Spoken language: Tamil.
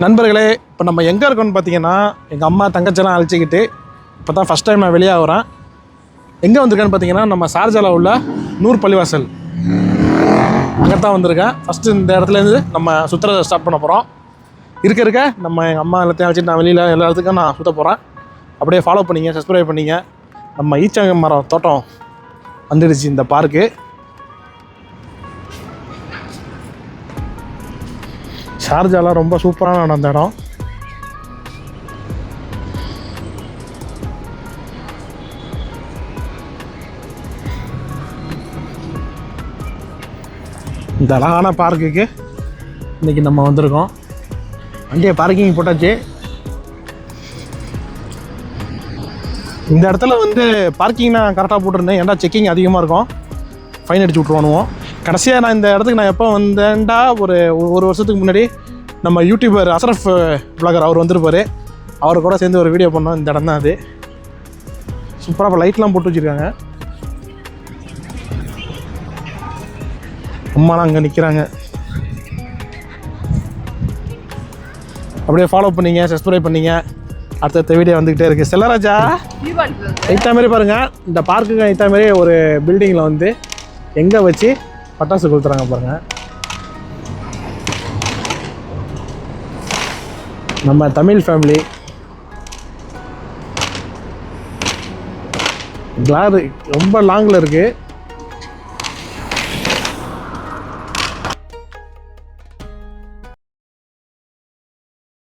நண்பர்களே, இப்போ நம்ம எங்கே இருக்கோம்னு பார்த்தீங்கன்னா, எங்கள் அம்மா தங்கச்செல்லாம் அழைச்சிக்கிட்டு இப்போ தான் ஃபஸ்ட் டைம் நான் வெளியே ஆகிறேன். எங்கே வந்திருக்கேன்னு பார்த்தீங்கன்னா, நம்ம ஷார்ஜாவில் உள்ள நூர் பள்ளிவாசல் அங்கே தான் வந்திருக்கேன். ஃபஸ்ட்டு இந்த இடத்துலேருந்து நம்ம சுற்றுறதை ஸ்டார்ட் பண்ண போகிறோம். இருக்க நம்ம எங்கள் அம்மா எல்லாத்தையும் அழைச்சிட்டு நான் வெளியில் எல்லா இடத்துக்கும் நான் சுற்ற போகிறேன். அப்படியே ஃபாலோ பண்ணிங்க, சப்ஸ்கிரைப் பண்ணிங்க. நம்ம ஈச்சங்க மரம் தோட்டம் வந்துடுச்சு இந்த பார்க்கு. ஷார்ஜாலாம் ரொம்ப சூப்பரான அந்த இடம். இந்த அழகான பார்க்குக்கு இன்றைக்கி நம்ம வந்திருக்கோம். வண்டியை பார்க்கிங் போட்டாச்சு. இந்த இடத்துல வந்து பார்க்கிங் நான் கரெக்டாக போட்டிருந்தேன். ஏன்டா செக்கிங் அதிகமாக இருக்கும், ஃபைன் அடிச்சு விட்ருவானுவோம். கடைசியாக நான் இந்த இடத்துக்கு நான் எப்போ வந்தேன்டா, ஒரு வருஷத்துக்கு முன்னாடி நம்ம யூடியூபர் அசரஃப் வ்ளாகர் அவர் வந்திருப்பார். அவர் கூட சேர்ந்து ஒரு வீடியோ பண்ணோம். இந்த இடம் தான் அது. சூப்பராக இப்போ லைட்லாம் போட்டு வச்சுருக்காங்க. அம்மாலாம் அங்கே நிற்கிறாங்க. அப்படியே ஃபாலோ பண்ணிங்க, சப்ஸ்கிரைப் பண்ணிங்க. அடுத்தடுத்த வீடியோ வந்துக்கிட்டே இருக்குது. செல்லராஜா ஐட்டா மாரி பாருங்கள். இந்த பார்க்குக்கு ஐட்டா மாரி ஒரு பில்டிங்கில் வந்து எங்கே வச்சு பட்டாசு கொளுத்துறாங்க பாருங்கள். நம்ம தமிழ் ஃபேமிலி கிளாரு ரொம்ப லாங்கில் இருக்குது.